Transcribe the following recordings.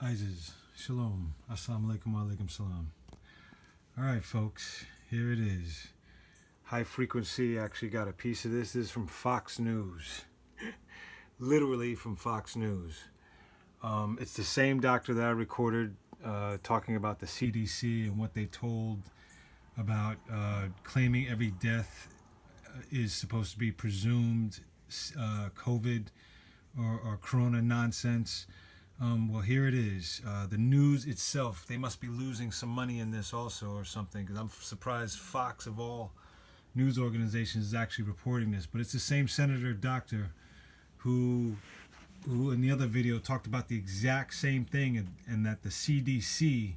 Isis, shalom, assalamu alaikum, wa alaikum salam. All right, folks, here it is. High Frequency actually got a piece of this. This is from Fox News. Literally from Fox News. It's the same doctor that I recorded talking about the CDC and what they told about claiming every death is supposed to be presumed COVID or Corona nonsense. Well, here it is. The news itself, they must be losing some money in this also or something, because I'm surprised Fox, of all news organizations, is actually reporting this. But it's the same senator doctor who in the other video talked about the exact same thing, and that the CDC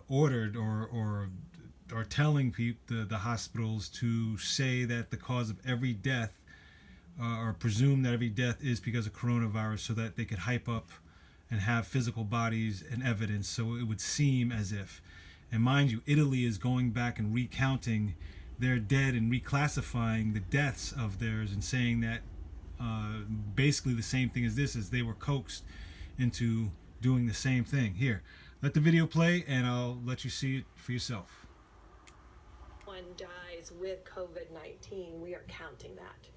ordered or telling the hospitals to say that the cause of every death or presume that every death is because of coronavirus, so that they could hype up and have physical bodies and evidence, so it would seem as if. And mind you, Italy is going back and recounting their dead and reclassifying the deaths of theirs and saying that basically the same thing as this, as they were coaxed into doing the same thing. Here, let the video play and I'll let you see it for yourself. One dies with COVID-19, we are counting that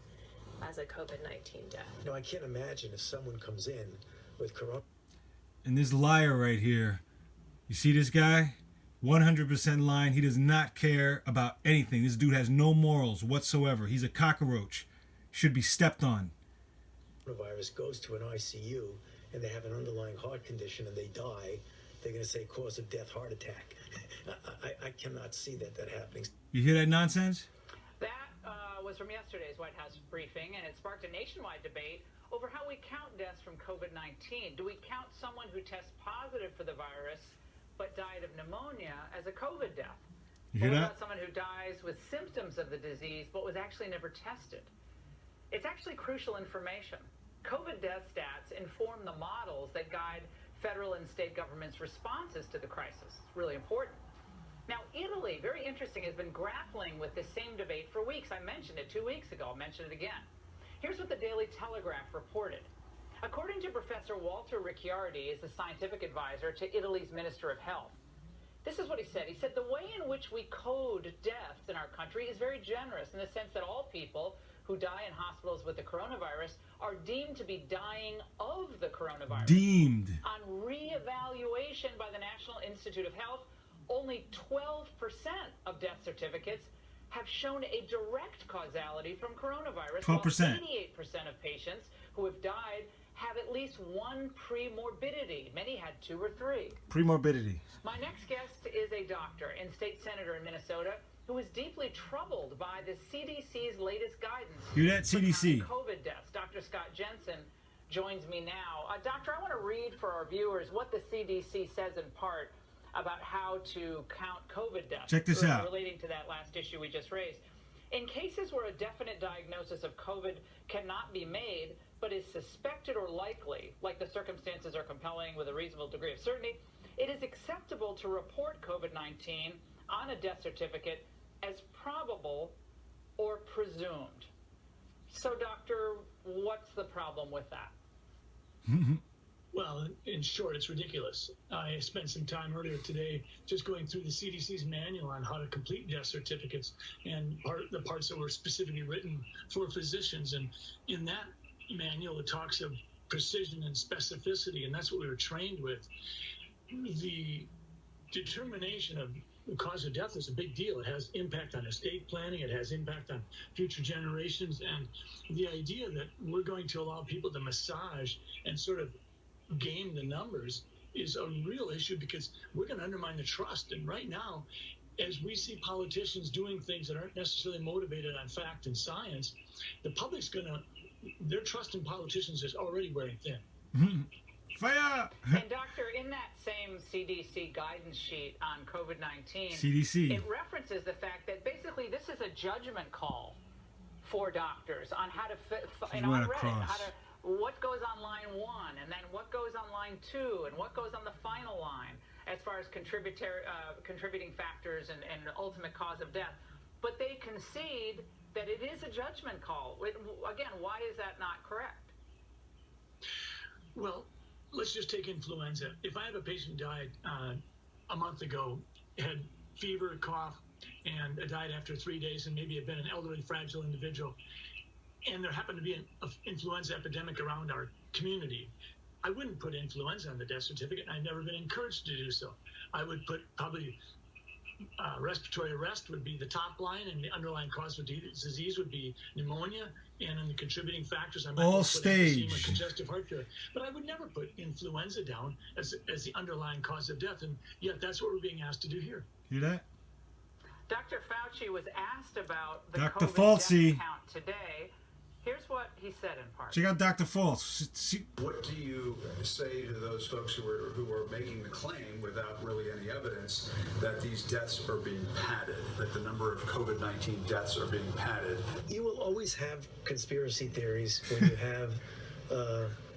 as a COVID-19 death. No, I can't imagine if someone comes in with corona. And this liar right here, you see this guy? 100% lying. He does not care about anything. This dude has no morals whatsoever. He's a cockroach. Should be stepped on. Coronavirus goes to an ICU and they have an underlying heart condition and they die, they're going to say cause of death, heart attack. I cannot see that happening. You hear that nonsense? That was from yesterday's White House briefing, and it sparked a nationwide debate over how we count deaths from COVID-19. Do we count someone who tests positive for the virus but died of pneumonia as a COVID death? You hear or that? about someone who dies with symptoms of the disease but was actually never tested? It's actually crucial information. COVID death stats inform the models that guide federal and state governments' responses to the crisis. It's really important. Now, Italy, very interesting, has been grappling with this same debate for weeks. I mentioned it 2 weeks ago. I'll mention it again. Here's what the Daily Telegraph reported. According to Professor Walter Ricciardi, is the scientific advisor to Italy's Minister of Health. This is what he said. He said, the way in which we code deaths in our country is very generous in the sense that all people who die in hospitals with the coronavirus are deemed to be dying of the coronavirus. Deemed. On reevaluation by the National Institute of Health, only 12% of death certificates have shown a direct causality from coronavirus, 12%. while 88% of patients who have died have at least one premorbidity. Many had 2 or 3. Premorbidity. My next guest is a doctor and state senator in Minnesota who is deeply troubled by the CDC's latest guidance. Hear that, CDC? For COVID deaths. Dr. Scott Jensen joins me now. Doctor, I want to read for our viewers what the CDC says in part about how to count COVID deaths. Check this out. Relating to that last issue we just raised. In cases where a definite diagnosis of COVID cannot be made, but is suspected or likely, like the circumstances are compelling with a reasonable degree of certainty, it is acceptable to report COVID-19 on a death certificate as probable or presumed. So, doctor, what's the problem with that? Well, in short, it's ridiculous. I spent some time earlier today just going through the CDC's manual on how to complete death certificates and the parts that were specifically written for physicians. And in that manual, it talks of precision and specificity, and that's what we were trained with. The determination of the cause of death is a big deal. It has impact on estate planning. It has impact on future generations. And the idea that we're going to allow people to massage and sort of game the numbers is a real issue, because we're going to undermine the trust. And right now, as we see politicians doing things that aren't necessarily motivated on fact and science, the public's their trust in politicians is already wearing thin. Fire! And doctor, in that same CDC guidance sheet on COVID-19, CDC. it references the fact that basically this is a judgment call for doctors on how to fit, and I read it, what goes on line 1, and then what goes on line 2, and what goes on the final line as far as contributing factors and ultimate cause of death. But they concede that it is a judgment call. Again, why is that not correct? Well, let's just take influenza. If I have a patient died a month ago, had fever, cough, and died after 3 days, and maybe had been an elderly, fragile individual, and there happened to be an influenza epidemic around our community, I wouldn't put influenza on the death certificate. I've never been encouraged to do so. I would put probably respiratory arrest would be the top line, and the underlying cause of disease would be pneumonia, and in the contributing factors, I might All put stage. emphysema, congestive heart failure. But I would never put influenza down as the underlying cause of death, and yet that's what we're being asked to do here. Hear that? Dr. Fauci was asked about the Dr. COVID Fauci. death count today. Here's what he said in part. Check out Dr. False. What do you say to those folks who are making the claim without really any evidence that these deaths are being padded, that the number of COVID-19 deaths are being padded? You will always have conspiracy theories when you have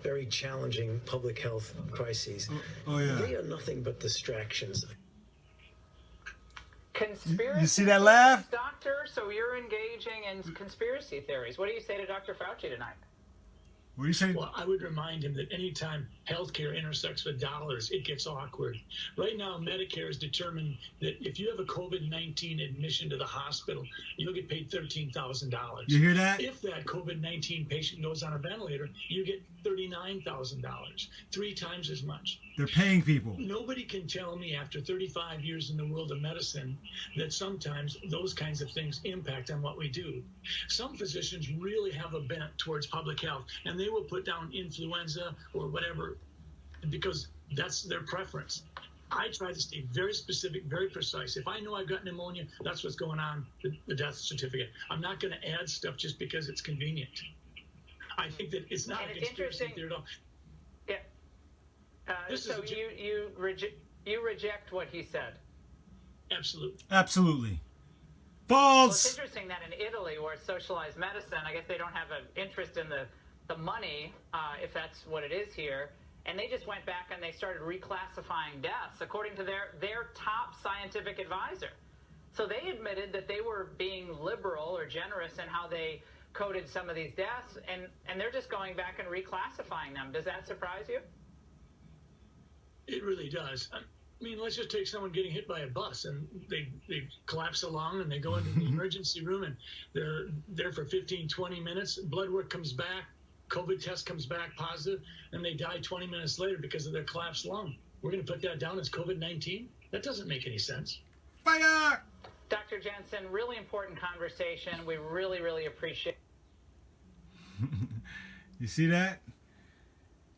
very challenging public health crises. Oh, yeah. They are nothing but distractions. Conspiracy You see that laugh? theories, Doctor, so you're engaging in conspiracy theories. What do you say to Dr. Fauci tonight? What do you say? Well, I would remind him that anytime healthcare intersects with dollars, it gets awkward. Right now, Medicare has determined that if you have a COVID-19 admission to the hospital, you'll get paid $13,000. You hear that? If that COVID-19 patient goes on a ventilator, you get $39,000, 3 times as much. They're paying people. Nobody can tell me after 35 years in the world of medicine that sometimes those kinds of things impact on what we do. Some physicians really have a bent towards public health, and they will put down influenza or whatever because that's their preference. I try to stay very specific, very precise. If I know I've got pneumonia, that's what's going on the death certificate. I'm not going to add stuff just because it's convenient. I think that it's not a conspiracy theory at all. Yeah. So you reject what he said. Absolutely. Absolutely. Well, it's False. interesting that in Italy, where it's socialized medicine, I guess they don't have an interest in the money, if that's what it is here, and they just went back and they started reclassifying deaths according to their top scientific advisor. So they admitted that they were being liberal or generous in how they coded some of these deaths, and they're just going back and reclassifying them. Does that surprise you? It really does. I mean, let's just take someone getting hit by a bus and they collapse along and they go into the emergency room and they're there for 15, 20 minutes. Blood work comes back, COVID test comes back positive, and they die 20 minutes later because of their collapsed lung. We're going to put that down as COVID-19? That doesn't make any sense. Fire! Dr. Jensen, really important conversation. We really, really appreciate it. You see that?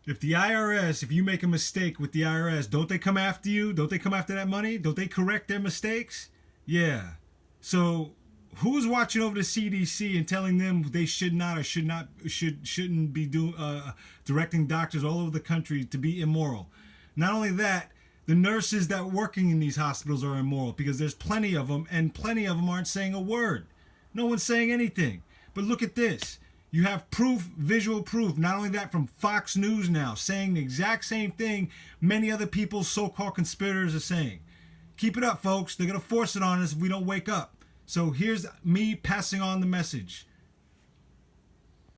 If the IRS, if you make a mistake with the IRS, don't they come after you? Don't they come after that money? Don't they correct their mistakes? Yeah. So who's watching over the CDC and telling them they shouldn't be directing doctors all over the country to be immoral? Not only that, the nurses that are working in these hospitals are immoral because there's plenty of them, and plenty of them aren't saying a word. No one's saying anything. But look at this. You have proof, visual proof. Not only that, from Fox News now, saying the exact same thing many other people, so-called conspirators, are saying. Keep it up, folks. They're going to force it on us if we don't wake up. So here's me passing on the message.